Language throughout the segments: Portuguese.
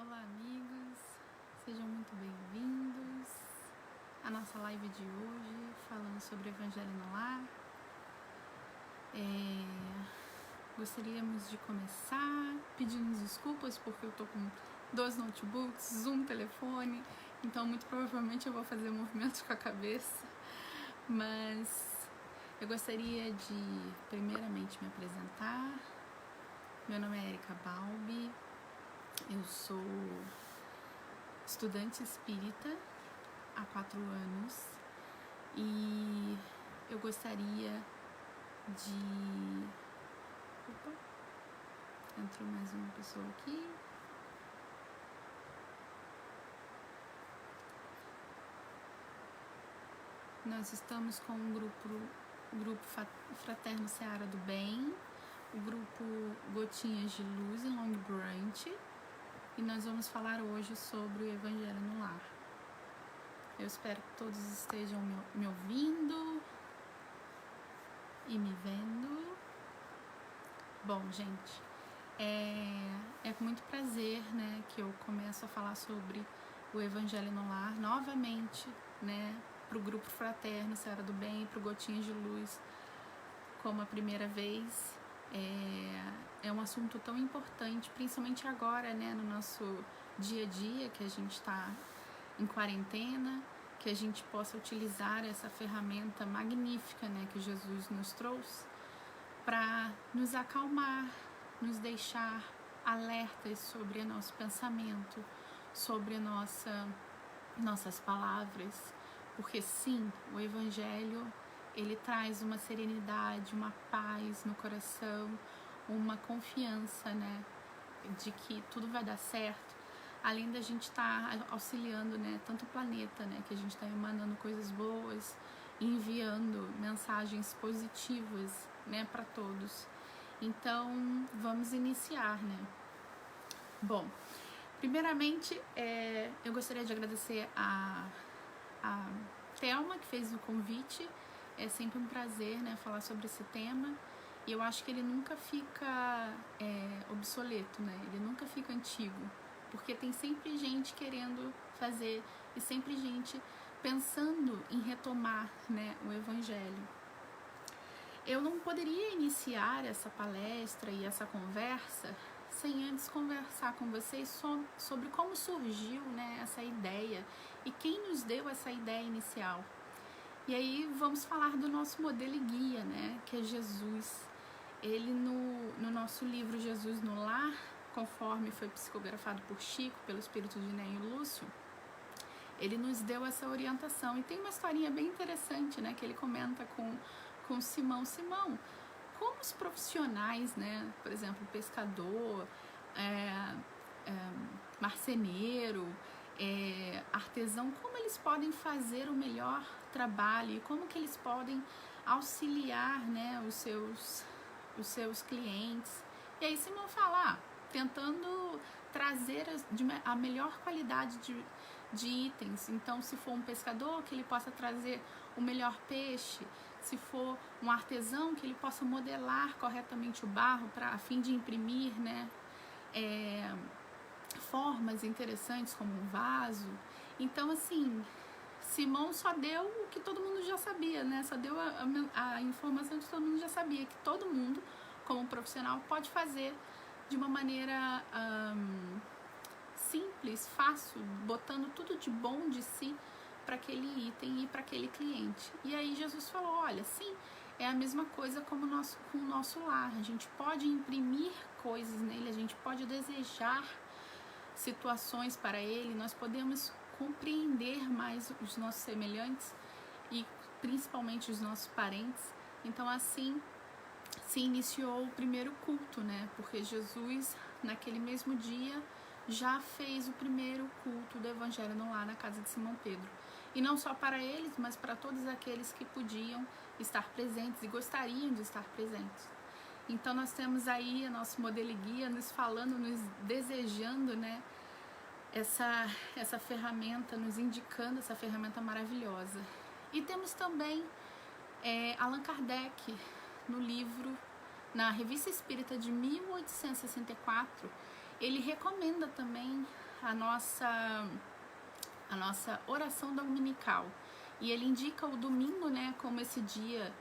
Olá, amigos, sejam muito bem-vindos à nossa live de hoje, falando sobre o Evangelho no Lar. Gostaríamos de começar pedindo desculpas porque eu tô com 2 notebooks, um telefone, então muito provavelmente eu vou fazer movimentos com a cabeça, mas eu gostaria de primeiramente me apresentar. Meu nome é Erika Balbi, eu sou estudante espírita há 4 anos e eu gostaria de... Opa, entrou mais uma pessoa aqui. Nós estamos com o grupo Fraterno Seara do Bem, o grupo Gotinhas de Luz em Long Branch, e nós vamos falar hoje sobre o Evangelho no Lar. Eu espero que todos estejam me ouvindo e me vendo. Bom, gente, é com muito prazer, né, que eu começo a falar sobre o Evangelho no Lar novamente, né, para o grupo fraterno Seara do Bem e para o Gotinhas de Luz, como a primeira vez. É um assunto tão importante, principalmente agora, né, no nosso dia a dia, que a gente está em quarentena, que a gente possa utilizar essa ferramenta magnífica, né, que Jesus nos trouxe, para nos acalmar, nos deixar alertas sobre o nosso pensamento, sobre nossas palavras, porque sim, o Evangelho, ele traz uma serenidade, uma paz no coração, uma confiança, né, de que tudo vai dar certo, além da gente estar auxiliando, né, tanto o planeta, né, que a gente está emanando coisas boas, enviando mensagens positivas, né, para todos. Então, vamos iniciar, né? Bom, primeiramente, eu gostaria de agradecer a Thelma, que fez o convite. É sempre um prazer, né, falar sobre esse tema. E eu acho que ele nunca fica obsoleto, né? Ele nunca fica antigo, porque tem sempre gente querendo fazer e sempre gente pensando em retomar, né, o Evangelho. Eu não poderia iniciar essa palestra e essa conversa sem antes conversar com vocês sobre como surgiu, né, essa ideia e quem nos deu essa ideia inicial. E aí vamos falar do nosso modelo e guia, né, que é Jesus. Ele no nosso livro Jesus no Lar, conforme foi psicografado por Chico, pelo espírito de Nélio Lúcio, ele nos deu essa orientação. E tem uma historinha bem interessante, né, que ele comenta com Simão, como os profissionais, né, por exemplo, pescador, marceneiro, artesão, como eles podem fazer o melhor trabalho e como que eles podem auxiliar, né, os seus clientes. E aí Simão fala, tentando trazer a melhor qualidade de itens. Então, se for um pescador, que ele possa trazer o melhor peixe. Se for um artesão, que ele possa modelar corretamente o barro a fim de imprimir, né, formas interessantes como um vaso. Então, assim, Simão só deu o que todo mundo já sabia, né? Só deu a informação que todo mundo já sabia, que todo mundo, como profissional, pode fazer de uma maneira simples, fácil, botando tudo de bom de si para aquele item e para aquele cliente. E aí Jesus falou, olha, sim, é a mesma coisa como com o nosso lar. A gente pode imprimir coisas nele, a gente pode desejar situações para ele, nós podemos compreender mais os nossos semelhantes e principalmente os nossos parentes. Então assim se iniciou o primeiro culto, né? Porque Jesus, naquele mesmo dia, já fez o primeiro culto do Evangelho no Lar na casa de Simão Pedro. E não só para eles, mas para todos aqueles que podiam estar presentes e gostariam de estar presentes. Então nós temos aí o nosso modelo e guia nos falando, nos desejando, né, essa ferramenta, nos indicando essa ferramenta maravilhosa. E temos também Allan Kardec, no livro, na Revista Espírita de 1864, ele recomenda também a nossa oração dominical. E ele indica o domingo, né, como esse dia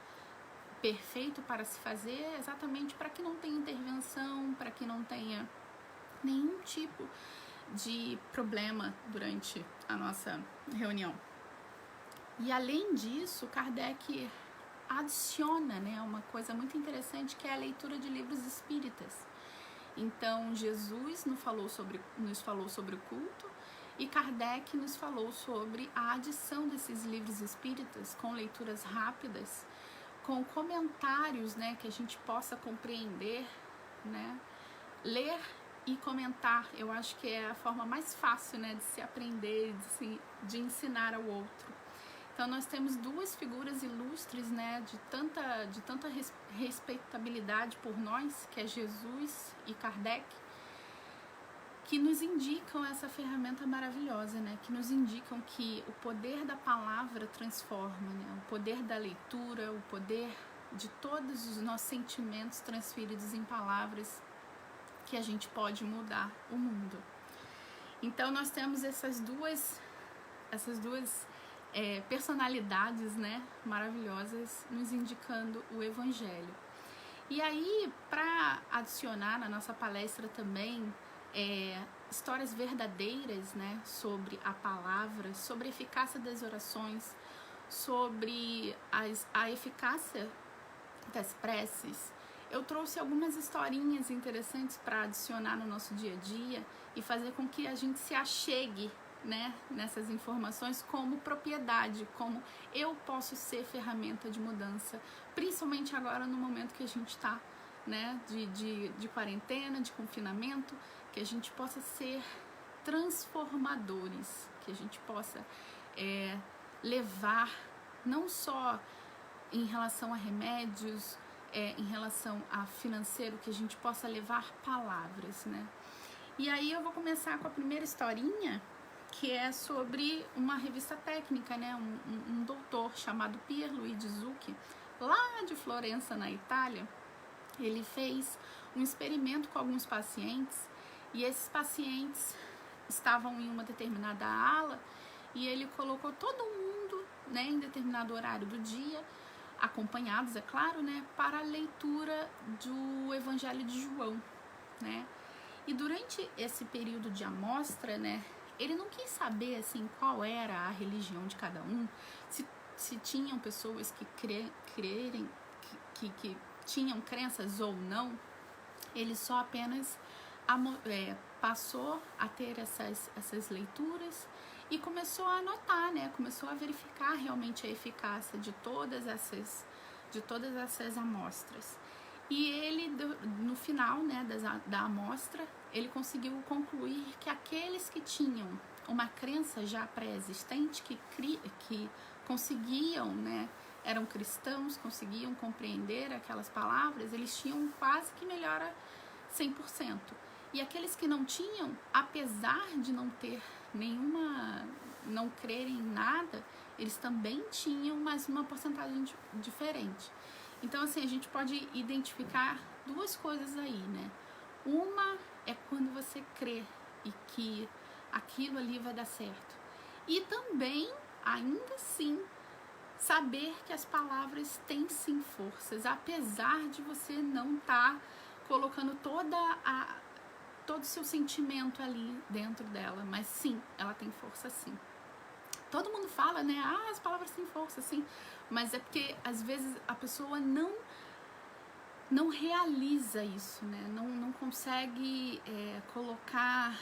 perfeito para se fazer, exatamente para que não tenha intervenção, para que não tenha nenhum tipo de problema durante a nossa reunião. E além disso, Kardec adiciona, né, uma coisa muito interessante, que é a leitura de livros espíritas. Então, Jesus nos falou sobre o culto, e Kardec nos falou sobre a adição desses livros espíritas com leituras rápidas, com comentários, né, que a gente possa compreender, né, ler e comentar. Eu acho que é a forma mais fácil, né, de se aprender, de ensinar ao outro. Então nós temos duas figuras ilustres, né, de tanta respeitabilidade por nós, que é Jesus e Kardec, que nos indicam essa ferramenta maravilhosa, né, que nos indicam que o poder da palavra transforma, né, o poder da leitura, o poder de todos os nossos sentimentos transferidos em palavras, que a gente pode mudar o mundo. Então nós temos essas duas personalidades, né, maravilhosas, nos indicando o Evangelho. E aí, para adicionar na nossa palestra também histórias verdadeiras, né, sobre a palavra, sobre a eficácia das orações, sobre a eficácia das preces, eu trouxe algumas historinhas interessantes para adicionar no nosso dia a dia e fazer com que a gente se achegue, né, nessas informações como propriedade, como eu posso ser ferramenta de mudança, principalmente agora no momento que a gente está, né, de quarentena, de confinamento, que a gente possa ser transformadores, que a gente possa levar, não só em relação a remédios, em relação a financeiro, que a gente possa levar palavras, né? E aí eu vou começar com a primeira historinha, que é sobre uma revista técnica, né? Um doutor chamado Pierluigi Zucchi, lá de Florença, na Itália. Ele fez um experimento com alguns pacientes, e esses pacientes estavam em uma determinada ala, e ele colocou todo mundo, né, em determinado horário do dia, acompanhados, é claro, né, para a leitura do Evangelho de João, né? E durante esse período de amostra, né, ele não quis saber, assim, qual era a religião de cada um, se tinham pessoas que que tinham crenças ou não. Ele só apenas passou a ter essas leituras e começou a anotar, né? Começou a verificar realmente a eficácia de todas essas amostras. E ele, no final, né, da amostra, ele conseguiu concluir que aqueles que tinham uma crença já pré-existente, que conseguiam, né, eram cristãos, conseguiam compreender aquelas palavras, eles tinham quase que melhora 100%. E aqueles que não tinham, apesar de não ter não crerem em nada, eles também tinham, mas uma porcentagem diferente. Então, assim, a gente pode identificar duas coisas aí, né? Uma é quando você crê e que aquilo ali vai dar certo. E também, ainda assim, saber que as palavras têm sim forças, apesar de você não estar colocando todo o seu sentimento ali dentro dela, mas sim, ela tem força sim. Todo mundo fala, né, as palavras têm força, sim, mas é porque às vezes a pessoa não realiza isso, né, não consegue colocar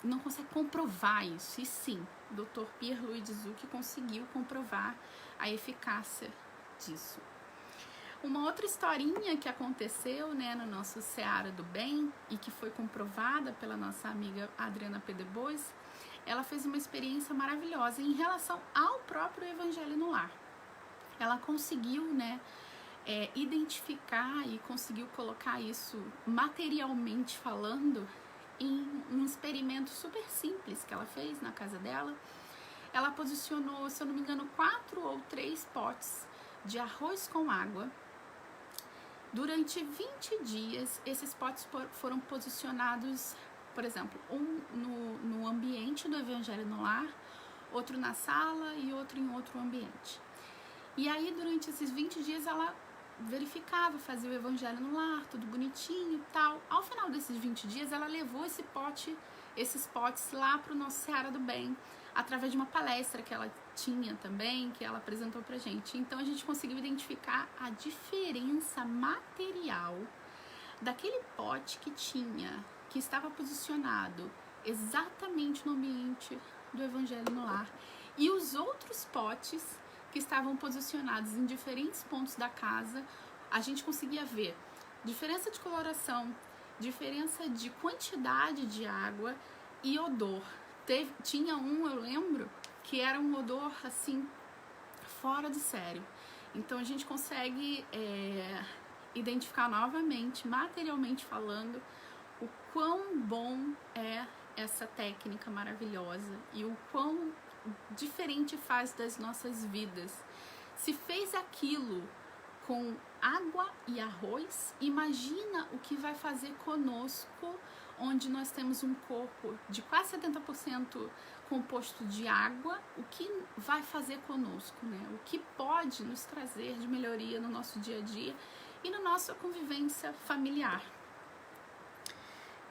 não consegue comprovar isso. E sim, o Dr. Pierluigi Zucchi conseguiu comprovar a eficácia disso. Uma outra historinha que aconteceu, né, no nosso Seara do Bem e que foi comprovada pela nossa amiga Adriana Pedebois, ela fez uma experiência maravilhosa em relação ao próprio Evangelho no Lar. Ela conseguiu, né, identificar e conseguiu colocar isso materialmente falando em um experimento super simples que ela fez na casa dela. Ela posicionou, se eu não me engano, 4 ou 3 potes de arroz com água. Durante 20 dias, esses potes foram posicionados por exemplo, um no ambiente do Evangelho no Lar, outro na sala e outro em outro ambiente. E aí, durante esses 20 dias, ela verificava, fazia o Evangelho no Lar, tudo bonitinho e tal. Ao final desses 20 dias, ela levou esses potes lá para o nosso Seara do Bem, através de uma palestra que ela tinha também, que ela apresentou pra gente. Então, a gente conseguiu identificar a diferença material daquele pote que estava posicionado exatamente no ambiente do Evangelho no Lar, e os outros potes que estavam posicionados em diferentes pontos da casa. A gente conseguia ver diferença de coloração, diferença de quantidade de água e odor. Tinha eu lembro, que era um odor assim, fora de sério. Então a gente consegue identificar novamente, materialmente falando, o quão bom é essa técnica maravilhosa e o quão diferente faz das nossas vidas. Se fez aquilo com água e arroz, imagina o que vai fazer conosco, onde nós temos um corpo de quase 70% composto de água. O que vai fazer conosco, né? O que pode nos trazer de melhoria no nosso dia a dia e na nossa convivência familiar.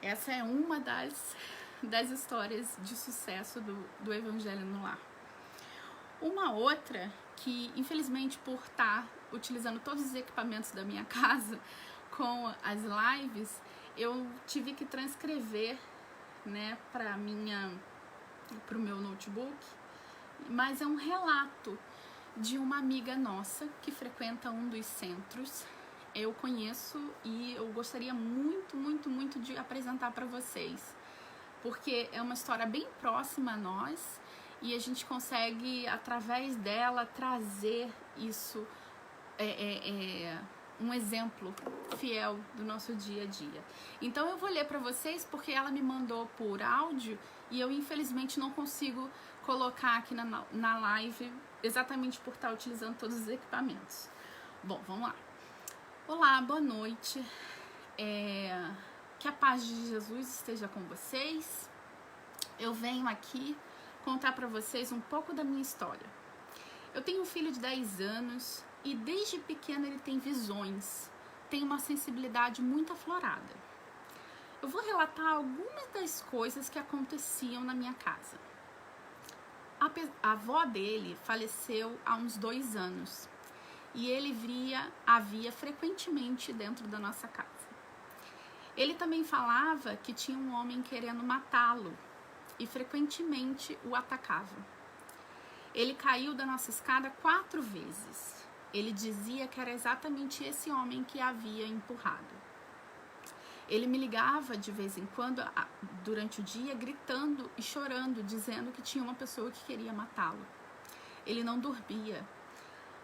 Essa é uma das histórias de sucesso do Evangelho no Lar. Uma outra, que infelizmente por estar utilizando todos os equipamentos da minha casa com as lives, eu tive que transcrever, né, para o meu notebook, mas é um relato de uma amiga nossa que frequenta um dos centros. Eu conheço e eu gostaria muito, muito, muito de apresentar para vocês, porque é uma história bem próxima a nós e a gente consegue, através dela, trazer isso, um exemplo fiel do nosso dia a dia. Então eu vou ler para vocês, porque ela me mandou por áudio e eu infelizmente não consigo colocar aqui na live, exatamente por estar utilizando todos os equipamentos. Bom, vamos lá. Olá, boa noite. Que a paz de Jesus esteja com vocês. Eu venho aqui contar para vocês um pouco da minha história. Eu tenho um filho de 10 anos e desde pequeno ele tem visões, tem uma sensibilidade muito aflorada. Eu vou relatar algumas das coisas que aconteciam na minha casa. A avó dele faleceu há uns 2 anos e ele a via frequentemente dentro da nossa casa. Ele também falava que tinha um homem querendo matá-lo e frequentemente o atacava. Ele caiu da nossa escada 4 vezes. Ele dizia que era exatamente esse homem que havia empurrado. Ele me ligava de vez em quando, durante o dia, gritando e chorando, dizendo que tinha uma pessoa que queria matá-lo. Ele não dormia.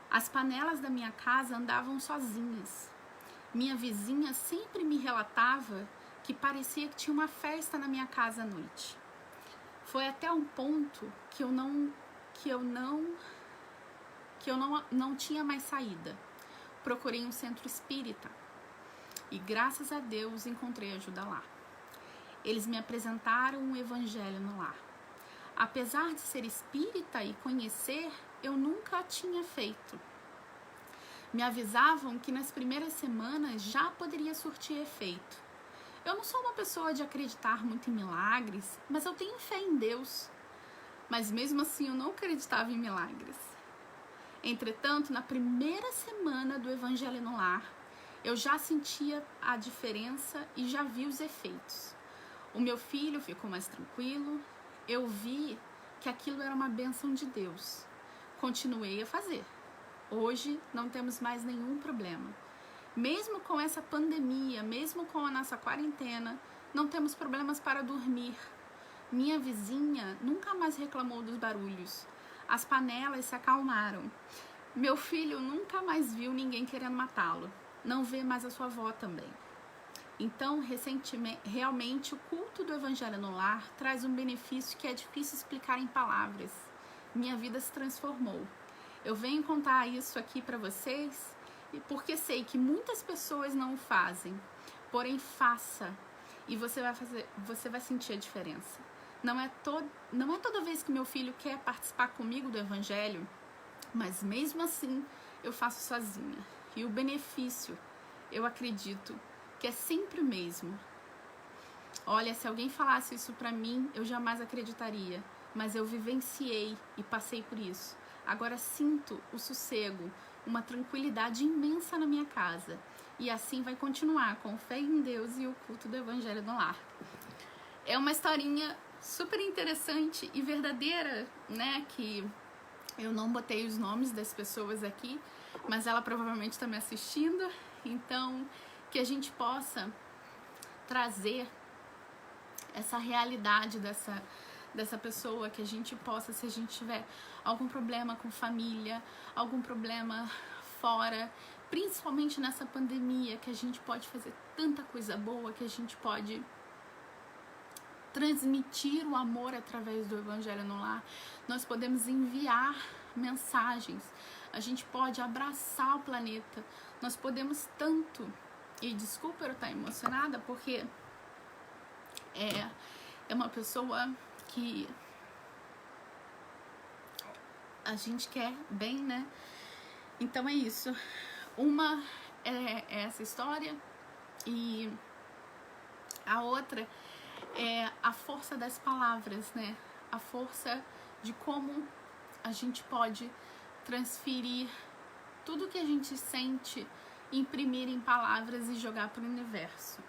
As panelas da minha casa andavam sozinhas. Minha vizinha sempre me relatava que parecia que tinha uma festa na minha casa à noite. Foi até um ponto que eu não tinha mais saída. Procurei um centro espírita e, graças a Deus, encontrei ajuda lá. Eles me apresentaram um Evangelho no Lar. Apesar de ser espírita e conhecer, eu nunca tinha feito. Me avisavam que nas primeiras semanas já poderia surtir efeito. Eu não sou uma pessoa de acreditar muito em milagres, mas eu tenho fé em Deus. Mas mesmo assim eu não acreditava em milagres. Entretanto, na primeira semana do Evangelho no Lar, eu já sentia a diferença e já vi os efeitos. O meu filho ficou mais tranquilo, eu vi que aquilo era uma bênção de Deus. Continuei a fazer. Hoje não temos mais nenhum problema. Mesmo com essa pandemia, mesmo com a nossa quarentena, não temos problemas para dormir. Minha vizinha nunca mais reclamou dos barulhos. As panelas se acalmaram. Meu filho nunca mais viu ninguém querendo matá-lo. Não vê mais a sua avó também. Então, recentemente, realmente, o culto do Evangelho no Lar traz um benefício que é difícil explicar em palavras. Minha vida se transformou. Eu venho contar isso aqui para vocês porque sei que muitas pessoas não o fazem. Porém, faça. e você vai sentir a diferença. Não é toda vez que meu filho quer participar comigo do evangelho, mas mesmo assim eu faço sozinha. E o benefício, eu acredito, que é sempre o mesmo. Olha, se alguém falasse isso pra mim, eu jamais acreditaria, mas eu vivenciei e passei por isso. Agora sinto o sossego, uma tranquilidade imensa na minha casa. E assim vai continuar, com fé em Deus e o culto do Evangelho no Lar. É uma historinha super interessante e verdadeira, né? Que eu não botei os nomes das pessoas aqui, mas ela provavelmente está me assistindo. Então, que a gente possa trazer essa realidade dessa pessoa, que a gente possa, se a gente tiver algum problema com família, algum problema fora, principalmente nessa pandemia, que a gente pode fazer tanta coisa boa, que a gente pode transmitir o amor através do Evangelho no Lar. Nós podemos enviar mensagens, a gente pode abraçar o planeta, nós podemos tanto. E desculpa eu estar emocionada, porque é uma pessoa que a gente quer bem, né? Então é isso. Uma é essa história, e a outra é a força das palavras, né? A força de como a gente pode transferir tudo que a gente sente, imprimir em palavras e jogar para o universo.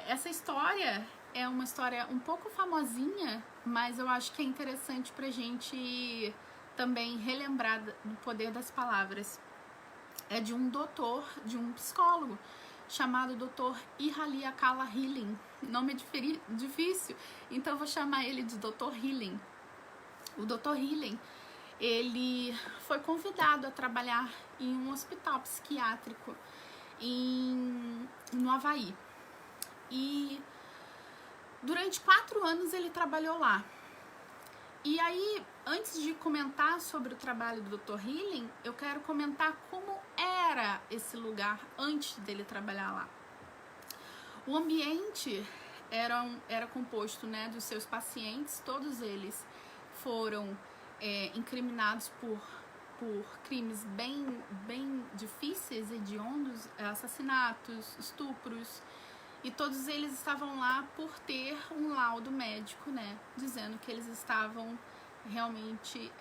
Essa história é uma história um pouco famosinha, mas eu acho que é interessante pra gente também relembrar do poder das palavras. É de um doutor, de um psicólogo, chamado Dr. Ihali Akala Healing. Nome é difícil, então eu vou chamar ele de Dr. Healing. O Dr. Healing, ele foi convidado a trabalhar em um hospital psiquiátrico no Havaí. E durante 4 anos ele trabalhou lá. E aí, antes de comentar sobre o trabalho do Dr. Healing, eu quero comentar como era esse lugar antes dele trabalhar lá. O ambiente era composto, né, dos seus pacientes. Todos eles foram incriminados por crimes bem difíceis, hediondos, assassinatos, estupros. E todos eles estavam lá por ter um laudo médico, né, dizendo que eles estavam realmente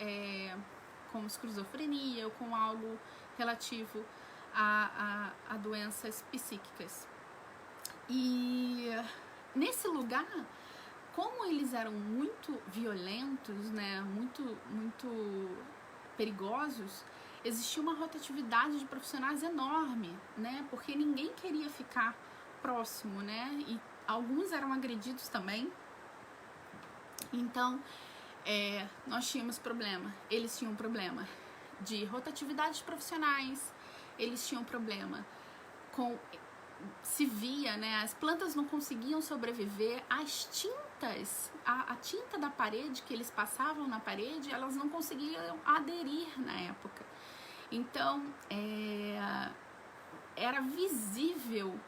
com esquizofrenia ou com algo relativo a doenças psíquicas. E nesse lugar, como eles eram muito violentos, né, muito perigosos, existia uma rotatividade de profissionais enorme, né, porque ninguém queria ficar próximo, né, e alguns eram agredidos também. Então, nós tínhamos problema, eles tinham problema de rotatividade de profissionais, eles tinham problema com, se via, né, as plantas não conseguiam sobreviver, as tintas, a tinta da parede que eles passavam na parede, elas não conseguiam aderir na época. Então, era visível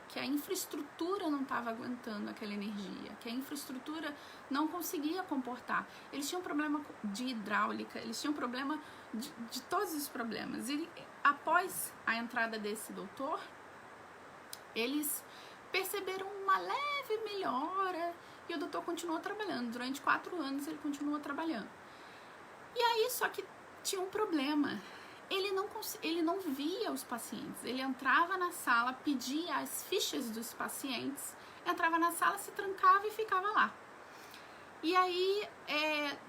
que a infraestrutura não estava aguentando aquela energia, que a infraestrutura não conseguia comportar. Eles tinham problema de hidráulica, eles tinham problema de todos os problemas. E após a entrada desse doutor, eles perceberam uma leve melhora e o doutor continuou trabalhando. Durante 4 anos ele continuou trabalhando. E aí, só que tinha um problema. Ele não via os pacientes. Ele entrava na sala, pedia as fichas dos pacientes, entrava na sala, se trancava e ficava lá. E aí,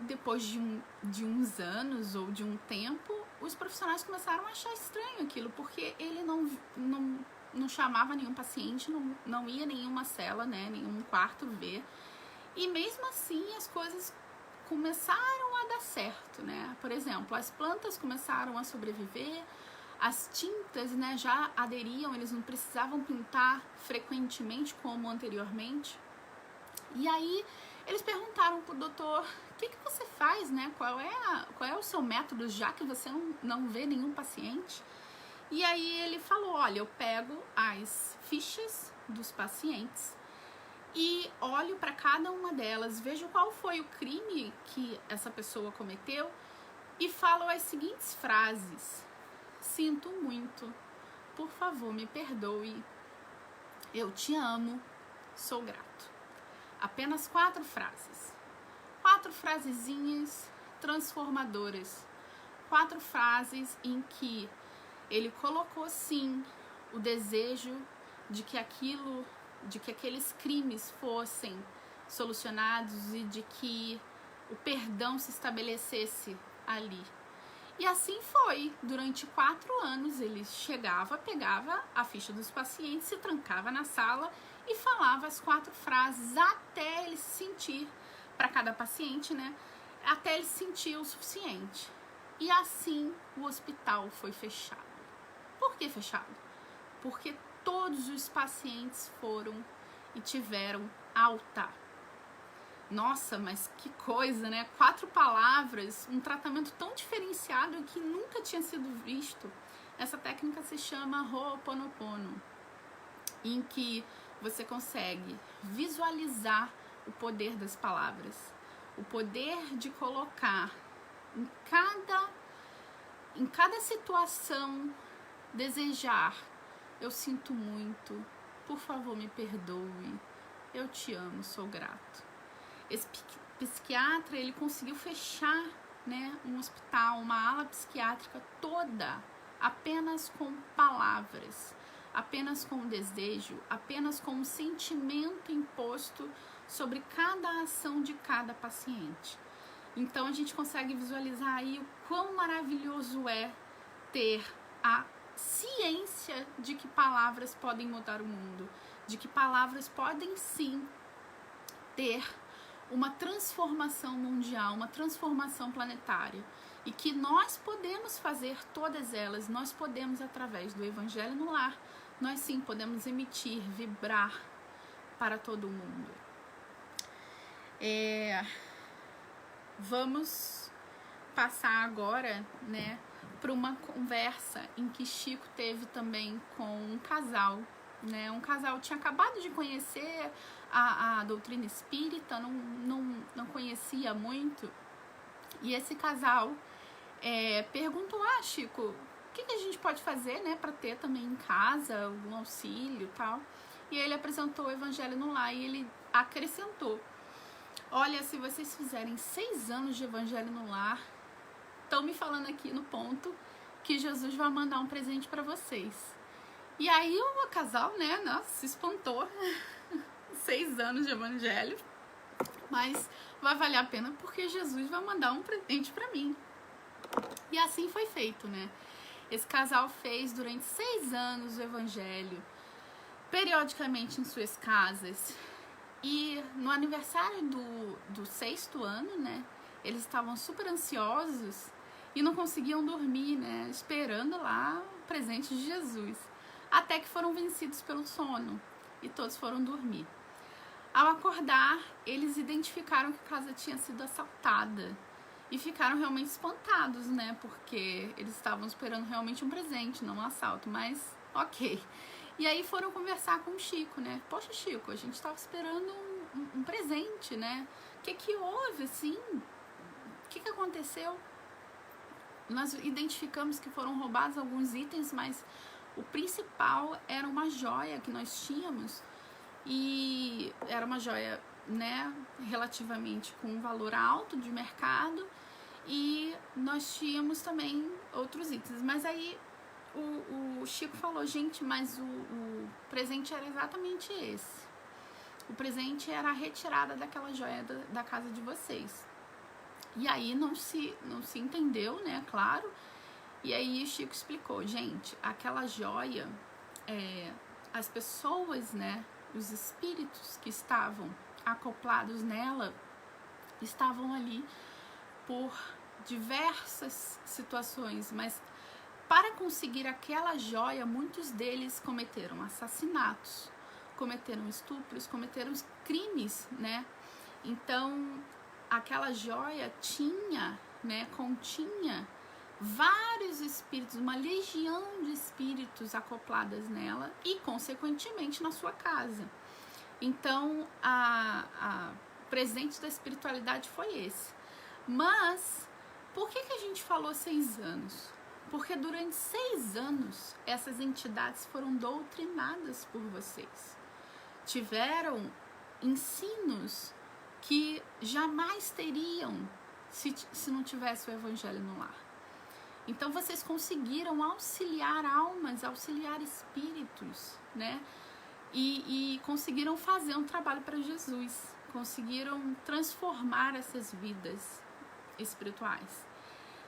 depois de uns anos ou de um tempo, os profissionais começaram a achar estranho aquilo, porque ele não chamava nenhum paciente, não ia nenhuma cela, né, nenhum quarto ver. E mesmo assim, as coisas começaram a dar certo, né? Por exemplo, as plantas começaram a sobreviver, as tintas, né, já aderiam, eles não precisavam pintar frequentemente como anteriormente. E aí eles perguntaram pro doutor: o que você faz, né? Qual é o seu método, já que você não vê nenhum paciente? E aí ele falou: olha, eu pego as fichas dos pacientes e olho para cada uma delas, vejo qual foi o crime que essa pessoa cometeu e falo as seguintes frases: sinto muito, por favor me perdoe, eu te amo, sou grato. Apenas 4 frases, 4 frasezinhas transformadoras, 4 frases em que ele colocou sim o desejo de que aqueles crimes fossem solucionados e de que o perdão se estabelecesse ali. E assim foi. Durante 4 anos ele chegava, pegava a ficha dos pacientes, se trancava na sala e falava as 4 frases até ele se sentir, para cada paciente, né? Até ele se sentir o suficiente. E assim o hospital foi fechado. Por que fechado? Porque todos os pacientes foram e tiveram alta. Nossa, mas que coisa, né? 4 palavras, um tratamento tão diferenciado que nunca tinha sido visto. Essa técnica se chama Ho'oponopono, em que você consegue visualizar o poder das palavras, o poder de colocar em cada situação, desejar: eu sinto muito, por favor me perdoe, eu te amo, sou grato. Esse psiquiatra, ele conseguiu fechar, né, um hospital, uma ala psiquiátrica toda, apenas com palavras, apenas com desejo, apenas com um sentimento imposto sobre cada ação de cada paciente. Então a gente consegue visualizar aí o quão maravilhoso é ter a ciência de que palavras podem mudar o mundo, de que palavras podem sim ter uma transformação mundial, uma transformação planetária, e que nós podemos fazer todas elas, nós podemos, através do Evangelho no Lar, nós sim podemos emitir, vibrar para todo mundo. Vamos passar agora, né, para uma conversa em que Chico teve também com um casal, né? Um casal tinha acabado de conhecer a doutrina espírita, não conhecia muito, e esse casal perguntou: Chico, o que a gente pode fazer, né, para ter também em casa algum auxílio e tal? E ele apresentou o Evangelho no Lar e ele acrescentou: olha, se vocês fizerem 6 anos de Evangelho no Lar, estão me falando aqui no ponto que Jesus vai mandar um presente para vocês. E aí o casal, né, nossa, se espantou. 6 anos de Evangelho, mas vai valer a pena porque Jesus vai mandar um presente para mim. E assim foi feito, né? Esse casal fez durante 6 anos o Evangelho, periodicamente em suas casas. E no aniversário do 6º ano, né, eles estavam super ansiosos e não conseguiam dormir, né, esperando lá o presente de Jesus. Até que foram vencidos pelo sono e todos foram dormir. Ao acordar, eles identificaram que a casa tinha sido assaltada e ficaram realmente espantados, né, porque eles estavam esperando realmente um presente, não um assalto, mas ok. E aí foram conversar com o Chico, né? Poxa, Chico, a gente estava esperando um presente, né? O que houve, assim? O que aconteceu? Nós identificamos que foram roubados alguns itens, mas o principal era uma joia que nós tínhamos. E era uma joia, né, relativamente com um valor alto de mercado. E nós tínhamos também outros itens. Mas aí o Chico falou: gente, mas o presente era exatamente esse. O presente era a retirada daquela joia da casa de vocês. E aí não se entendeu, né, claro. E aí o Chico explicou: gente, aquela joia, as pessoas, né, os espíritos que estavam acoplados nela, estavam ali por diversas situações, mas para conseguir aquela joia, muitos deles cometeram assassinatos, cometeram estupros, cometeram crimes, né? Então, aquela joia tinha, né, continha vários espíritos, uma legião de espíritos acopladas nela e, consequentemente, na sua casa. Então, o presente da espiritualidade foi esse. Mas, por que a gente falou 6 anos? Porque durante 6 anos, essas entidades foram doutrinadas por vocês. Tiveram ensinos que jamais teriam se não tivesse o Evangelho no lar. Então, vocês conseguiram auxiliar almas, auxiliar espíritos, né? E conseguiram fazer um trabalho para Jesus. Conseguiram transformar essas vidas espirituais.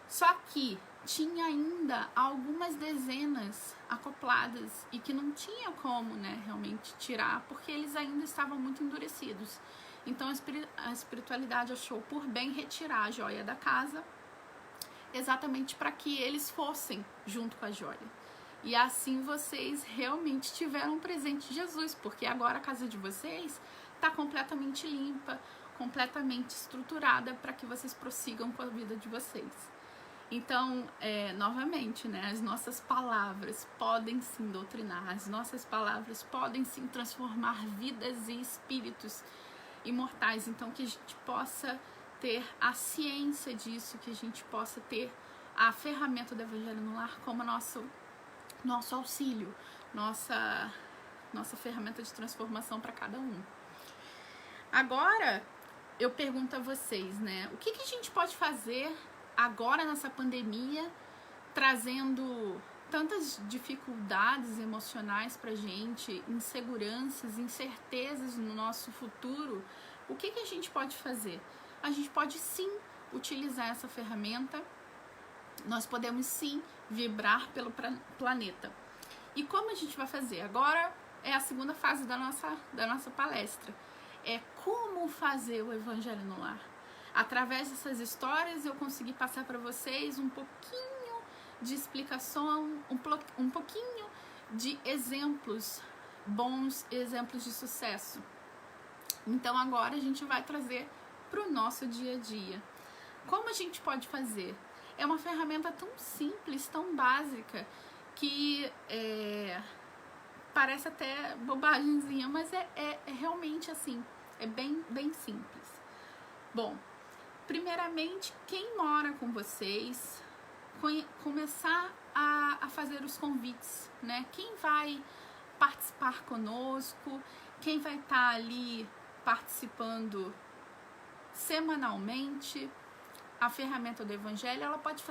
Só que tinha ainda algumas dezenas acopladas e que não tinha como, né, realmente tirar, porque eles ainda estavam muito endurecidos. Então a espiritualidade achou por bem retirar a joia da casa, exatamente para que eles fossem junto com a joia. E assim vocês realmente tiveram um presente de Jesus, porque agora a casa de vocês está completamente limpa, completamente estruturada para que vocês prossigam com a vida de vocês. Então, novamente, né, as nossas palavras podem sim doutrinar, as nossas palavras podem sim transformar vidas e espíritos imortais. Então, que a gente possa ter a ciência disso, que a gente possa ter a ferramenta do Evangelho no Lar como nosso auxílio, nossa ferramenta de transformação para cada um. Agora, eu pergunto a vocês, né, o que a gente pode fazer agora nessa pandemia, trazendo tantas dificuldades emocionais pra gente, inseguranças, incertezas no nosso futuro? O que a gente pode fazer? A gente pode sim utilizar essa ferramenta, nós podemos sim vibrar pelo planeta. E como a gente vai fazer? Agora é a segunda fase da nossa palestra. É como fazer o Evangelho no Lar. Através dessas histórias eu consegui passar para vocês um pouquinho de explicação, um pouquinho de exemplos bons, exemplos de sucesso. Então agora a gente vai trazer para o nosso dia a dia. Como a gente pode fazer? É uma ferramenta tão simples, tão básica, que parece até bobagemzinha, mas é realmente assim, é bem simples. Bom, primeiramente, quem mora com vocês, começar a fazer os convites, né? Quem vai participar conosco, quem vai estar ali participando semanalmente. A ferramenta do Evangelho, ela pode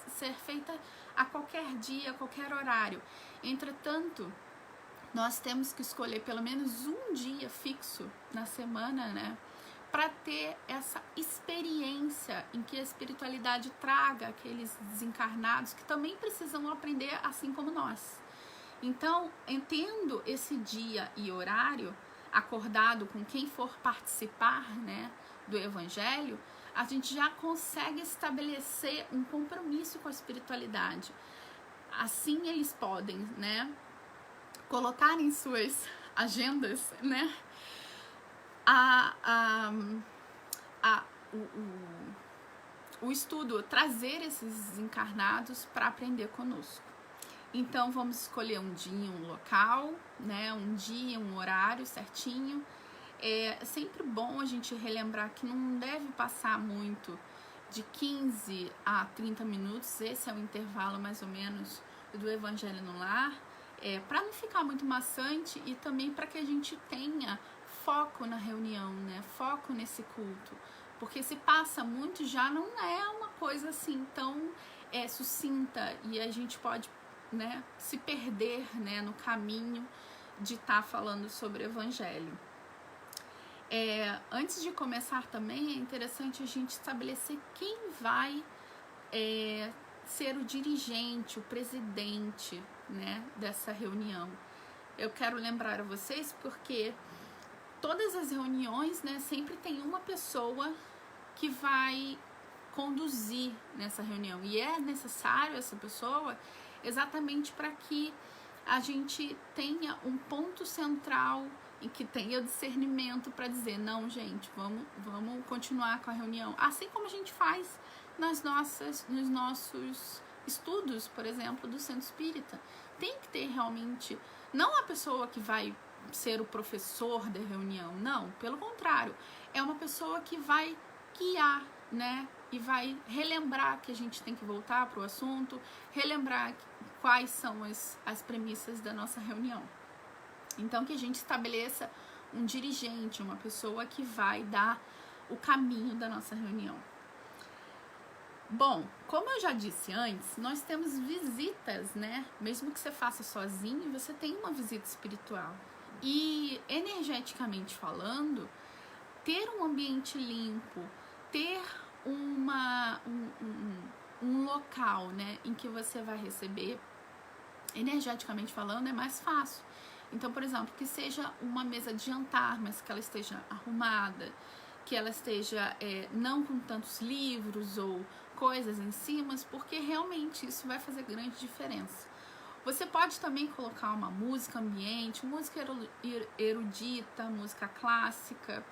ser feita a qualquer dia, a qualquer horário. Entretanto, nós temos que escolher pelo menos um dia fixo na semana, né? Para ter essa experiência em que a espiritualidade traga aqueles desencarnados que também precisam aprender assim como nós. Então, tendo esse dia e horário acordado com quem for participar, né, do Evangelho, a gente já consegue estabelecer um compromisso com a espiritualidade. Assim eles podem, né, colocar em suas agendas, né, o estudo, trazer esses encarnados para aprender conosco. Então vamos escolher um dia, um local, né, um dia, um horário certinho. É sempre bom a gente relembrar que não deve passar muito de 15 a 30 minutos, esse é o intervalo mais ou menos do Evangelho no Lar, para não ficar muito maçante e também para que a gente tenha foco na reunião, né? Foco nesse culto, porque se passa muito já não é uma coisa assim tão sucinta e a gente pode, né, se perder, né, no caminho de estar falando sobre o Evangelho. Antes de começar também é interessante a gente estabelecer quem vai ser o dirigente, o presidente, né, dessa reunião. Eu quero lembrar a vocês porque todas as reuniões, né, sempre tem uma pessoa que vai conduzir nessa reunião e é necessário essa pessoa exatamente para que a gente tenha um ponto central e que tenha discernimento para dizer, não, gente, vamos continuar com a reunião. Assim como a gente faz nos nossos estudos, por exemplo, do centro espírita. Tem que ter realmente, não a pessoa que vai ser o professor da reunião, não, pelo contrário, é uma pessoa que vai guiar, né, e vai relembrar que a gente tem que voltar para o assunto, relembrar quais são as premissas da nossa reunião. Então, que a gente estabeleça um dirigente, uma pessoa que vai dar o caminho da nossa reunião. Bom, como eu já disse antes, nós temos visitas, né? Mesmo que você faça sozinho, você tem uma visita espiritual. E energeticamente falando, ter um ambiente limpo, ter um local, né, em que você vai receber, energeticamente falando, é mais fácil. Então, por exemplo, que seja uma mesa de jantar, mas que ela esteja arrumada, que ela esteja não com tantos livros ou coisas em cima, porque realmente isso vai fazer grande diferença. Você pode também colocar uma música ambiente, música erudita, música clássica,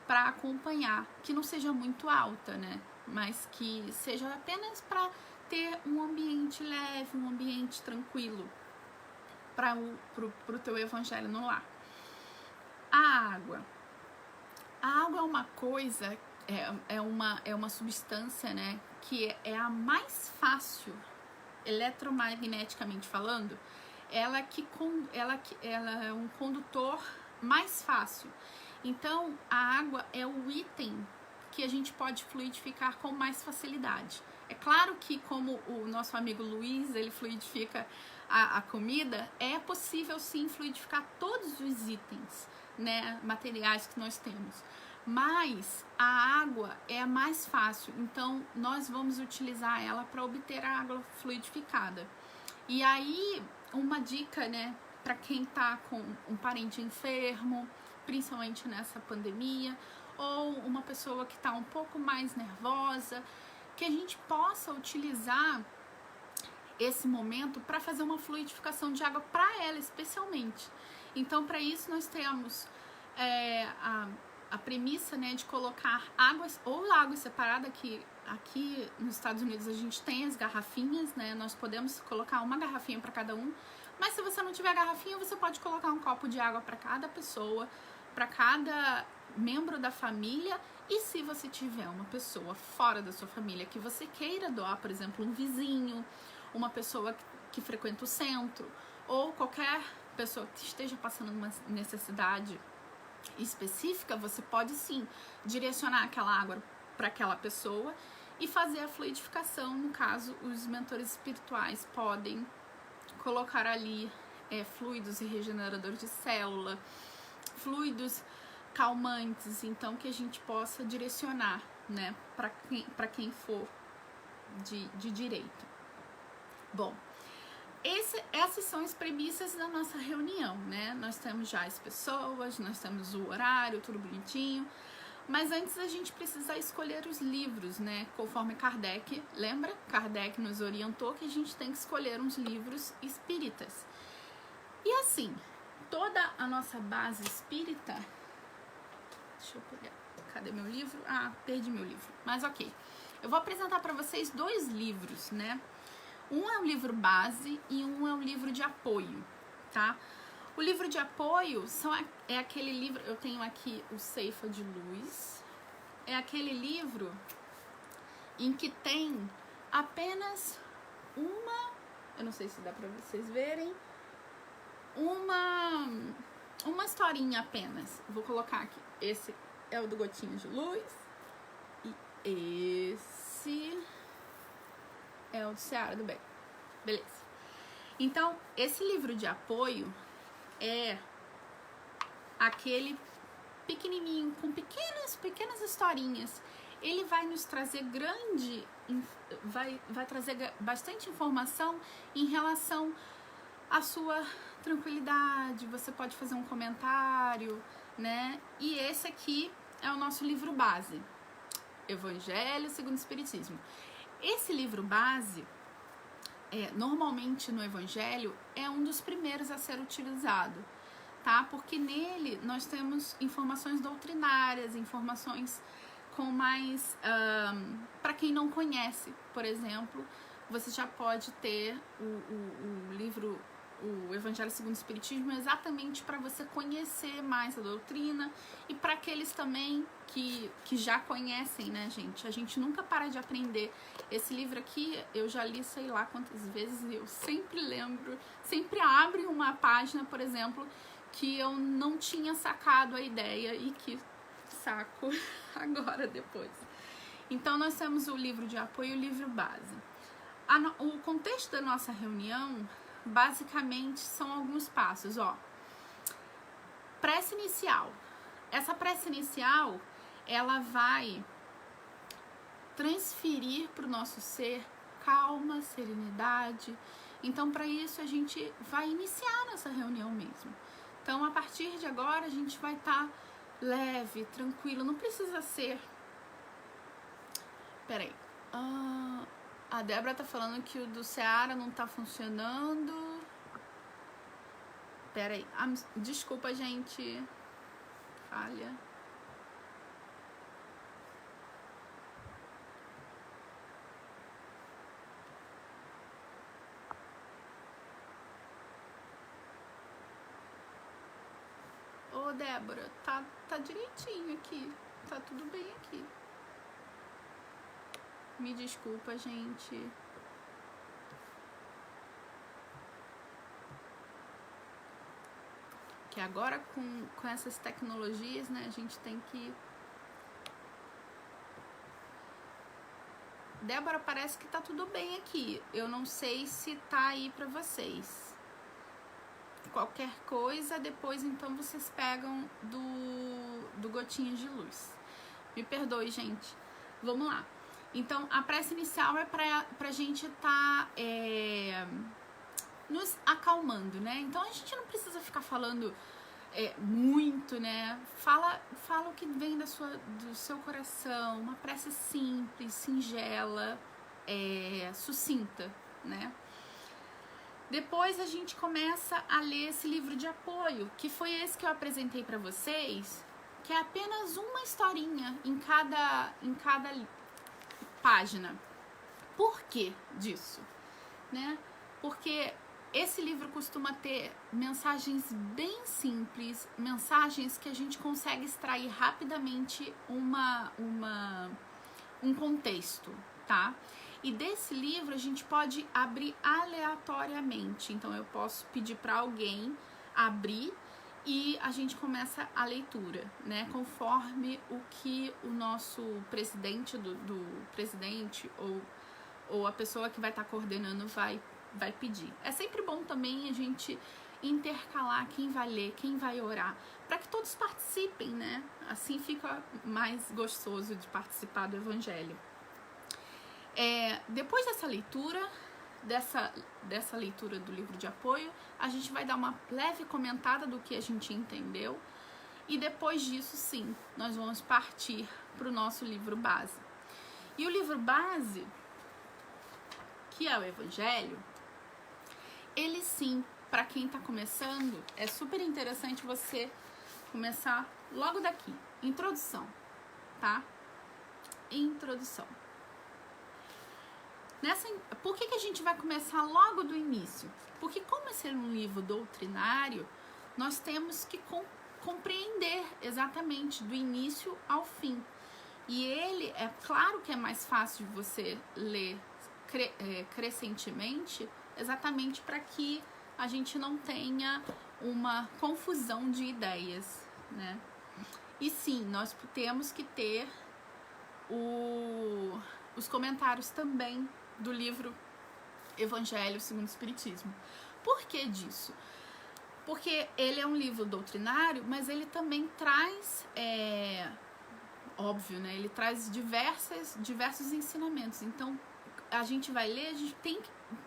para acompanhar, que não seja muito alta, né? Mas que seja apenas para ter um ambiente leve, um ambiente tranquilo para o teu evangelho no lar. A água é uma coisa, é uma substância, né, que é a mais fácil, eletromagneticamente falando, ela é um condutor mais fácil. Então, a água é o item que a gente pode fluidificar com mais facilidade. É claro que, como o nosso amigo Luiz, ele fluidifica a comida, é possível sim fluidificar todos os itens, né, materiais que nós temos. Mas a água é a mais fácil, então nós vamos utilizar ela para obter a água fluidificada. E aí, uma dica, né, para quem tá com um parente enfermo, principalmente nessa pandemia, ou uma pessoa que tá um pouco mais nervosa, que a gente possa utilizar esse momento para fazer uma fluidificação de água para ela especialmente. Então, para isso nós temos a premissa, né, de colocar águas ou água separada, que aqui nos Estados Unidos a gente tem as garrafinhas, né, nós podemos colocar uma garrafinha para cada um, mas se você não tiver garrafinha, você pode colocar um copo de água para cada pessoa, para cada membro da família. E se você tiver uma pessoa fora da sua família que você queira doar, por exemplo, um vizinho, uma pessoa que frequenta o centro, ou qualquer pessoa que esteja passando uma necessidade específica, você pode sim direcionar aquela água para aquela pessoa e fazer a fluidificação. No caso, os mentores espirituais podem colocar ali fluidos regeneradores de célula, fluidos calmantes, então que a gente possa direcionar, né, para quem for de direito. Bom, essas são as premissas da nossa reunião, né? Nós temos já as pessoas, nós temos o horário, tudo bonitinho, mas antes a gente precisa escolher os livros, né? Conforme Kardec, lembra? Kardec nos orientou que a gente tem que escolher uns livros espíritas. E assim, toda a nossa base espírita... Deixa eu pegar... Cadê meu livro? Ah, perdi meu livro. Mas ok. Eu vou apresentar para vocês 2 livros, né? Um é um livro base e um é um livro de apoio, tá? O livro de apoio é aquele livro... Eu tenho aqui o Ceifa de Luz. É aquele livro em que tem apenas uma... Eu não sei se dá para vocês verem. Uma historinha apenas. Vou colocar aqui. Esse é o do Gotinhas de Luz. E esse é o do Seara do Bem. Beleza. Então, esse livro de apoio é aquele pequenininho, com pequenas historinhas. Ele vai nos trazer vai trazer bastante informação em relação à sua tranquilidade. Você pode fazer um comentário, né? E esse aqui é o nosso livro base, Evangelho segundo o Espiritismo. Esse livro base, normalmente no Evangelho, é um dos primeiros a ser utilizado, tá? Porque nele nós temos informações doutrinárias, informações com mais... para quem não conhece, por exemplo, você já pode ter o livro, o Evangelho segundo o Espiritismo, exatamente para você conhecer mais a doutrina, e para aqueles também que já conhecem, né, gente? A gente nunca para de aprender. Esse livro aqui eu já li sei lá quantas vezes, e eu sempre lembro, sempre abro uma página, por exemplo, que eu não tinha sacado a ideia e que saco agora depois. Então nós temos o livro de apoio e o livro base. O contexto da nossa reunião basicamente são alguns passos, ó. Prece inicial. Essa prece inicial, ela vai transferir para o nosso ser calma, serenidade. Então, para isso, a gente vai iniciar nessa reunião mesmo. Então, a partir de agora, a gente vai estar leve, tranquilo. Não precisa ser... Peraí. A Débora tá falando que o do Seara não tá funcionando. Peraí. Desculpa, gente. Falha. Ô, Débora, tá direitinho aqui. Tá tudo bem aqui. Me desculpa, gente. Que agora com essas tecnologias, né, a gente tem que... Débora, parece que tá tudo bem aqui. Eu não sei se tá aí pra vocês. Qualquer coisa, depois então vocês pegam do Gotinhas de Luz. Me perdoe, gente. Vamos lá. Então, a prece inicial é pra gente tá nos acalmando, né? Então, a gente não precisa ficar falando muito, né? Fala o que vem do seu coração, uma prece simples, singela, sucinta, né? Depois a gente começa a ler esse livro de apoio, que foi esse que eu apresentei para vocês, que é apenas uma historinha em cada página. Por que disso? Né? Porque esse livro costuma ter mensagens bem simples, mensagens que a gente consegue extrair rapidamente um contexto, tá? E desse livro a gente pode abrir aleatoriamente. Então eu posso pedir para alguém abrir e a gente começa a leitura, né? Conforme o que o nosso presidente do presidente ou a pessoa que vai estar coordenando vai pedir. É sempre bom também a gente intercalar quem vai ler, quem vai orar, para que todos participem, né? Assim fica mais gostoso de participar do Evangelho. Depois dessa leitura, dessa leitura do livro de apoio, a gente vai dar uma leve comentada do que a gente entendeu, e depois disso, sim, nós vamos partir para o nosso livro base. E o livro base, que é o Evangelho, ele sim, para quem está começando, é super interessante você começar logo daqui. Introdução, tá? Introdução. Por que a gente vai começar logo do início? Porque como esse é um livro doutrinário, nós temos que compreender exatamente do início ao fim. E ele, é claro que é mais fácil de você ler crescentemente, exatamente para que a gente não tenha uma confusão de ideias, né? E sim, nós temos que ter os comentários também do livro Evangelho segundo o Espiritismo. Por que disso? Porque ele é um livro doutrinário, mas ele também traz, óbvio, né? Ele traz diversos ensinamentos. Então, a gente vai ler, a gente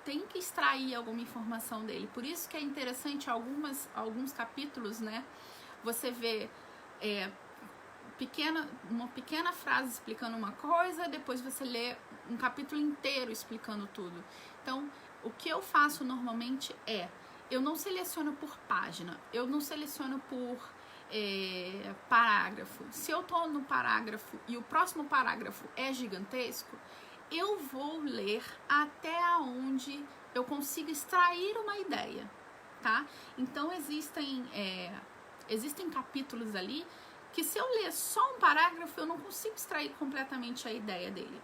tem que extrair alguma informação dele. Por isso que é interessante alguns capítulos, né? Você vê uma pequena frase explicando uma coisa, depois você lê um capítulo inteiro explicando tudo. Então, o que eu faço normalmente eu não seleciono por página, eu não seleciono por parágrafo. Se eu tô no parágrafo e o próximo parágrafo é gigantesco, eu vou ler até onde eu consigo extrair uma ideia, tá? Então existem capítulos ali que se eu ler só um parágrafo eu não consigo extrair completamente a ideia dele.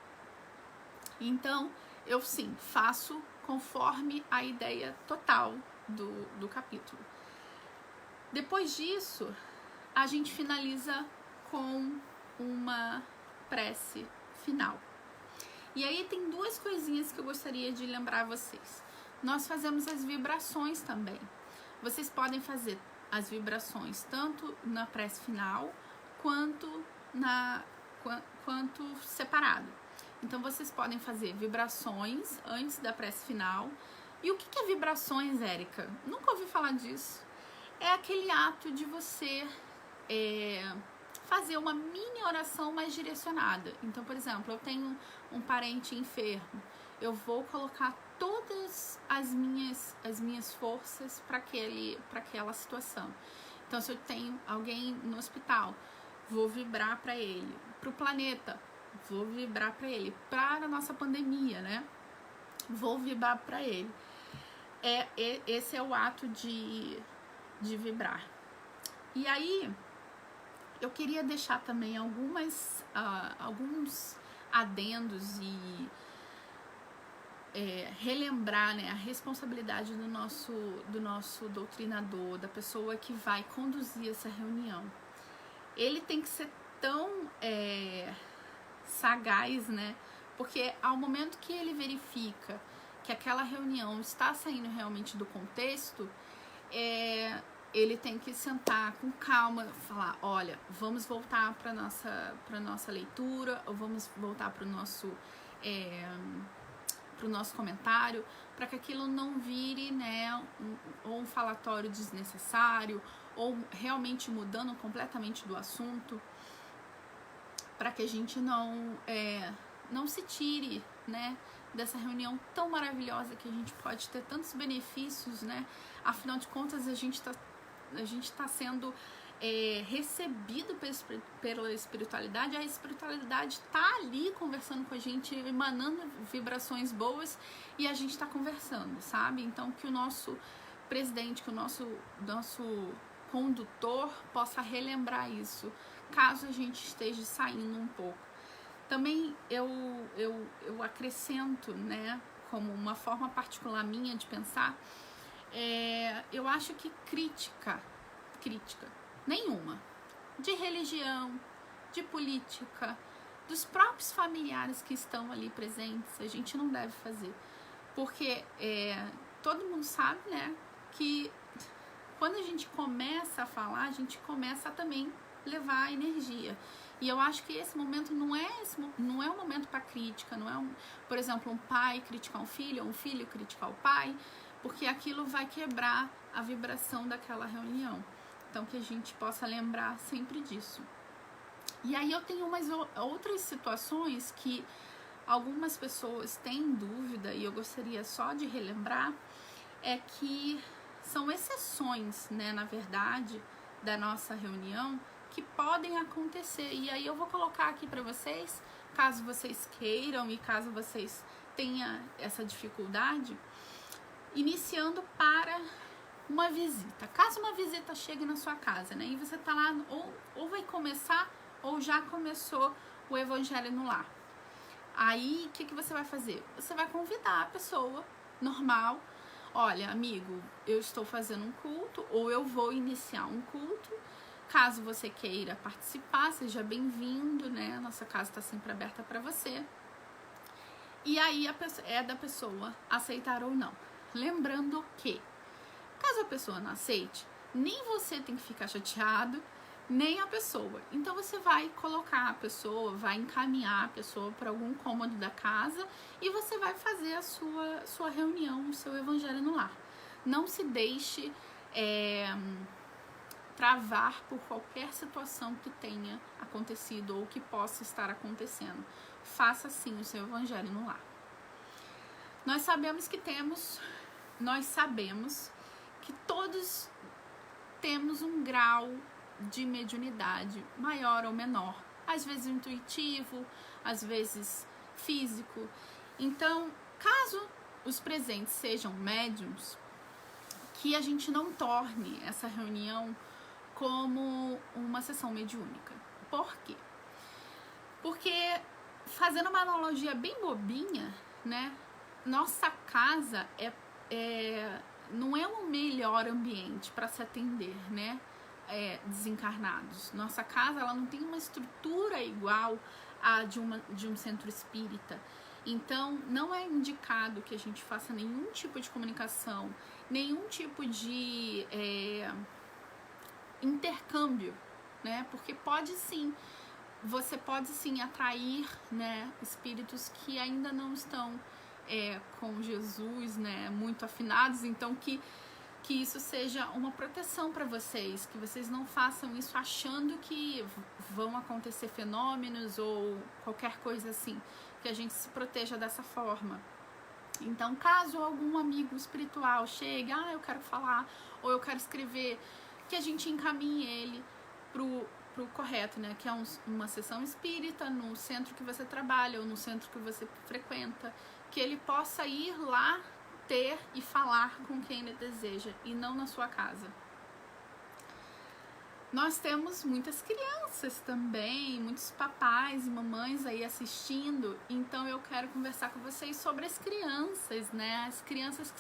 Então eu sim faço conforme a ideia total do capítulo. Depois disso, a gente finaliza com uma prece final. E aí tem duas coisinhas que eu gostaria de lembrar vocês. Nós fazemos as vibrações também. Vocês podem fazer as vibrações tanto na prece final quanto separado. Então vocês podem fazer vibrações antes da prece final. E o que é vibrações, Érica? Nunca ouvi falar disso. É aquele ato de você fazer uma mini oração mais direcionada. Então, por exemplo, eu tenho um parente enfermo, eu vou colocar todas as minhas forças para aquela situação. Então, se eu tenho alguém no hospital, vou vibrar para ele. Para o planeta, vou vibrar para ele. Para a nossa pandemia, né? Vou vibrar para ele. Esse é o ato de vibrar. E aí, eu queria deixar também alguns adendos e relembrar, né, a responsabilidade do nosso doutrinador, da pessoa que vai conduzir essa reunião. Ele tem que ser tão sagaz, né? Porque ao momento que ele verifica que aquela reunião está saindo realmente do contexto, ele tem que sentar com calma, falar, olha, vamos voltar para nossa leitura, ou vamos voltar para o nosso comentário, para que aquilo não vire, né, um falatório desnecessário, ou realmente mudando completamente do assunto, para que a gente não se tire, né, dessa reunião tão maravilhosa, que a gente pode ter tantos benefícios, né? Afinal de contas, a gente tá sendo recebido pela espiritualidade. A espiritualidade tá ali conversando com a gente, emanando vibrações boas, e a gente tá conversando, sabe? Então, que o nosso presidente, que o nosso condutor possa relembrar isso, caso a gente esteja saindo um pouco. Também eu acrescento, né, como uma forma particular minha de pensar, eu acho que crítica nenhuma, de religião, de política, dos próprios familiares que estão ali presentes, a gente não deve fazer. Porque todo mundo sabe, né, que quando a gente começa a falar, a gente começa a também levar energia. E eu acho que esse momento não é um momento para crítica, não é por exemplo, um pai criticar um filho, ou um filho criticar o pai, porque aquilo vai quebrar a vibração daquela reunião. Então, que a gente possa lembrar sempre disso. E aí eu tenho umas outras situações que algumas pessoas têm dúvida, e eu gostaria só de relembrar, é que são exceções, né, na verdade, da nossa reunião, que podem acontecer. E aí eu vou colocar aqui para vocês, caso vocês queiram e caso vocês tenham essa dificuldade, iniciando para uma visita. Caso uma visita chegue na sua casa, né, e você tá lá, ou vai começar, ou já começou o Evangelho no Lar. Aí, o que você vai fazer? Você vai convidar a pessoa, normal. Olha, amigo, eu estou fazendo um culto, ou eu vou iniciar um culto. Caso você queira participar, seja bem-vindo, né? Nossa casa está sempre aberta para você. E aí é da pessoa aceitar ou não. Lembrando que, caso a pessoa não aceite, nem você tem que ficar chateado, nem a pessoa. Então você vai colocar a pessoa, vai encaminhar a pessoa para algum cômodo da casa e você vai fazer a sua reunião, o seu Evangelho no Lar. Não se deixe travar por qualquer situação que tenha acontecido ou que possa estar acontecendo. Faça sim o seu Evangelho no Lar. Nós sabemos que todos temos um grau de mediunidade, maior ou menor, às vezes intuitivo, às vezes físico. Então, caso os presentes sejam médiums, que a gente não torne essa reunião como uma sessão mediúnica. Por quê? Porque, fazendo uma analogia bem bobinha, né? Nossa casa não é o melhor ambiente para se atender, né? Desencarnados. Nossa casa, ela não tem uma estrutura igual a de um centro espírita. Então, não é indicado que a gente faça nenhum tipo de comunicação, nenhum tipo de intercâmbio, né? Porque você pode sim atrair, né, espíritos que ainda não estão com Jesus, né, muito afinados. Então, que isso seja uma proteção para vocês, que vocês não façam isso achando que vão acontecer fenômenos ou qualquer coisa assim, que a gente se proteja dessa forma. Então, caso algum amigo espiritual chegue, eu quero falar, ou eu quero escrever, que a gente encaminhe ele pro correto, né? Que é uma sessão espírita no centro que você trabalha ou no centro que você frequenta, que ele possa ir lá ter e falar com quem ele deseja e não na sua casa. Nós temos muitas crianças também, muitos papais e mamães aí assistindo, então eu quero conversar com vocês sobre as crianças, né? As crianças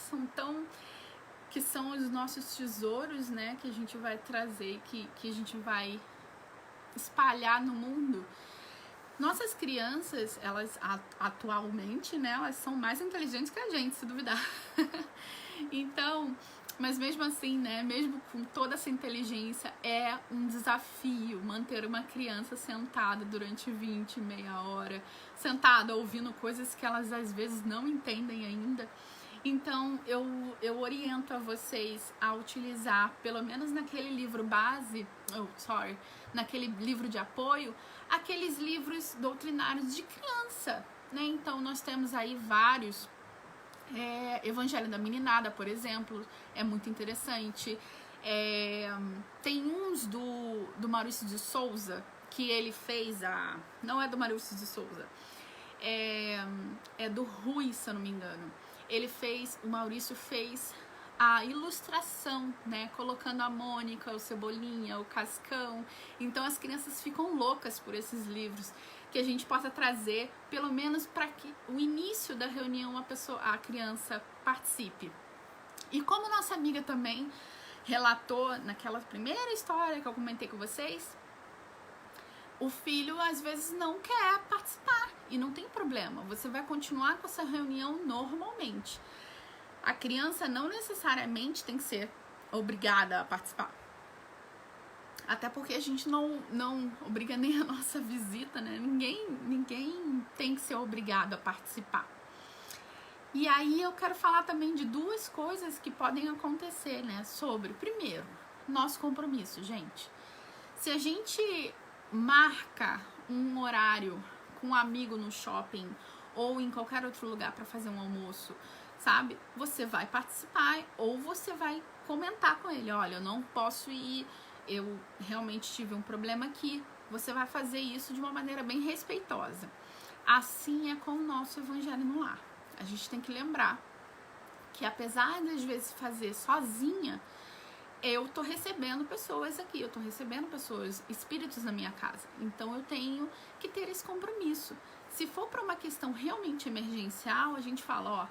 que são os nossos tesouros, né? Que a gente vai trazer, que a gente vai espalhar no mundo. Nossas crianças, elas atualmente, né, elas são mais inteligentes que a gente, se duvidar. Então, mas mesmo assim, né, mesmo com toda essa inteligência, é um desafio manter uma criança sentada durante meia hora, sentada ouvindo coisas que elas às vezes não entendem ainda. Então, eu oriento a vocês a utilizar, pelo menos naquele livro base, naquele livro de apoio, aqueles livros doutrinários de criança, né? Então, nós temos aí vários. Evangelho da Meninada, por exemplo, é muito interessante. Tem uns do Maurício de Souza, que ele fez não é do Maurício de Souza, é do Rui, se eu não me engano. O Maurício fez a ilustração, né, colocando a Mônica, o Cebolinha, o Cascão. Então as crianças ficam loucas por esses livros, que a gente possa trazer, pelo menos para que o início da reunião a criança participe. E como nossa amiga também relatou naquela primeira história que eu comentei com vocês, o filho às vezes não quer participar e não tem problema, você vai continuar com essa reunião normalmente. A criança não necessariamente tem que ser obrigada a participar. Até porque a gente não obriga nem a nossa visita, né? Ninguém tem que ser obrigado a participar. E aí eu quero falar também de duas coisas que podem acontecer, né? Primeiro, nosso compromisso, gente. Se a gente marca um horário com um amigo no shopping ou em qualquer outro lugar para fazer um almoço, sabe? Você vai participar ou você vai comentar com ele, olha, eu não posso ir, eu realmente tive um problema aqui. Você vai fazer isso de uma maneira bem respeitosa. Assim é com o nosso Evangelho no Lar. A gente tem que lembrar que apesar de às vezes fazer sozinha, eu tô recebendo pessoas aqui, eu tô recebendo pessoas, espíritos na minha casa. Então eu tenho que ter esse compromisso. Se for para uma questão realmente emergencial, a gente fala,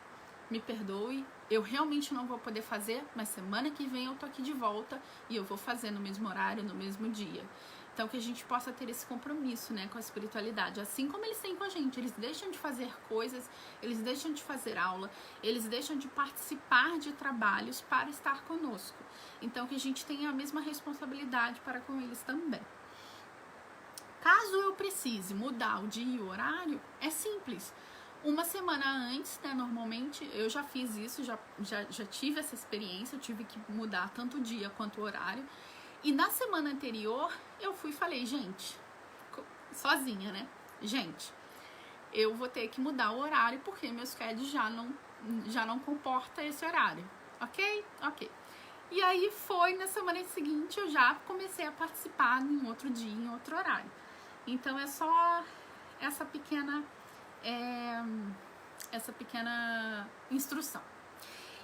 me perdoe, eu realmente não vou poder fazer, mas semana que vem eu tô aqui de volta e eu vou fazer no mesmo horário, no mesmo dia. Então que a gente possa ter esse compromisso, né, com a espiritualidade, assim como eles têm com a gente. Eles deixam de fazer coisas, eles deixam de fazer aula, eles deixam de participar de trabalhos para estar conosco. Então que a gente tenha a mesma responsabilidade para com eles também. Caso eu precise mudar o dia e o horário, é simples. Uma semana antes, né, normalmente, eu já fiz isso, já tive essa experiência, eu tive que mudar tanto o dia quanto o horário. E na semana anterior, eu fui e falei, gente, sozinha, né? Gente, eu vou ter que mudar o horário porque meu schedule já não comporta esse horário. Ok? Ok. E aí na semana seguinte, eu já comecei a participar em outro dia, em outro horário. Então, é só essa pequena essa pequena instrução.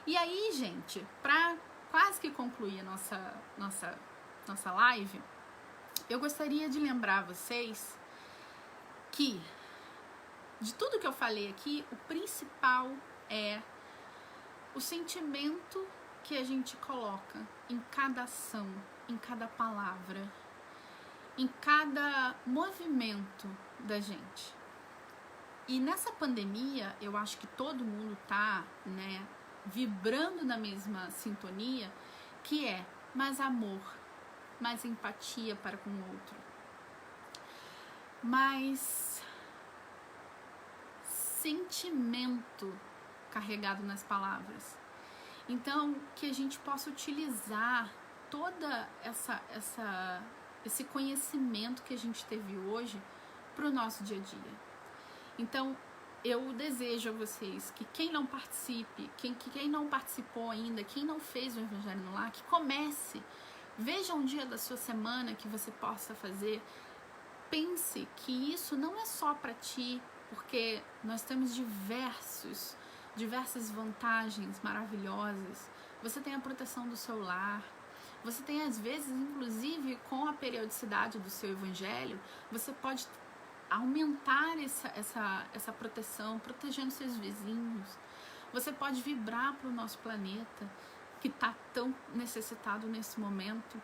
E aí, gente, para quase que concluir a nossa live, eu gostaria de lembrar vocês que, de tudo que eu falei aqui, o principal é o sentimento que a gente coloca em cada ação, em cada palavra, em cada movimento da gente. E nessa pandemia, eu acho que todo mundo tá, né, vibrando na mesma sintonia, que é mais amor, mais empatia para com o outro, mais sentimento carregado nas palavras. Então, que a gente possa utilizar toda esse conhecimento que a gente teve hoje para o nosso dia a dia. Então, eu desejo a vocês que quem não participe, quem não participou ainda, quem não fez o Evangelho no Lar, que comece. Veja um dia da sua semana que você possa fazer. Pense que isso não é só para ti, porque nós temos diversas vantagens maravilhosas. Você tem a proteção do seu lar. Você tem, às vezes, inclusive, com a periodicidade do seu Evangelho, você pode aumentar essa proteção, protegendo seus vizinhos. Você pode vibrar para o nosso planeta, que está tão necessitado nesse momento.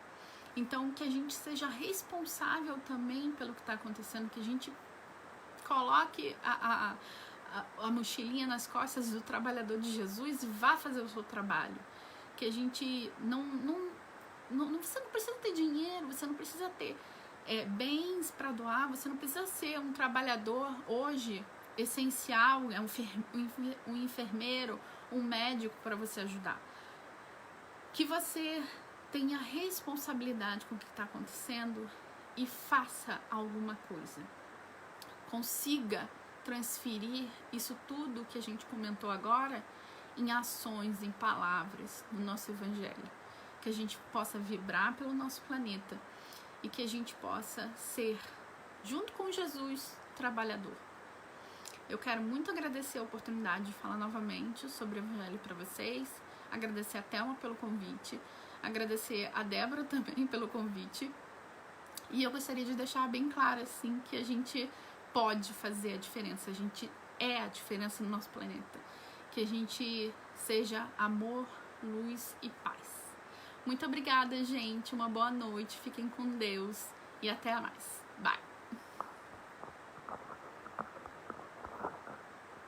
Então, que a gente seja responsável também pelo que está acontecendo, que a gente coloque a mochilinha nas costas do trabalhador de Jesus e vá fazer o seu trabalho. Que a gente você não precisa ter dinheiro, você não precisa ter bens para doar, você não precisa ser um trabalhador hoje essencial, um enfermeiro, um médico para você ajudar. Que você tenha responsabilidade com o que está acontecendo e faça alguma coisa. Consiga transferir isso tudo que a gente comentou agora em ações, em palavras, no nosso Evangelho. Que a gente possa vibrar pelo nosso planeta e que a gente possa ser, junto com Jesus, trabalhador. Eu quero muito agradecer a oportunidade de falar novamente sobre o Evangelho para vocês, agradecer a Thelma pelo convite, agradecer a Débora também pelo convite, e eu gostaria de deixar bem claro assim que a gente pode fazer a diferença, a gente é a diferença no nosso planeta, que a gente seja amor, luz e paz. Muito obrigada, gente, uma boa noite, fiquem com Deus e até mais. Bye!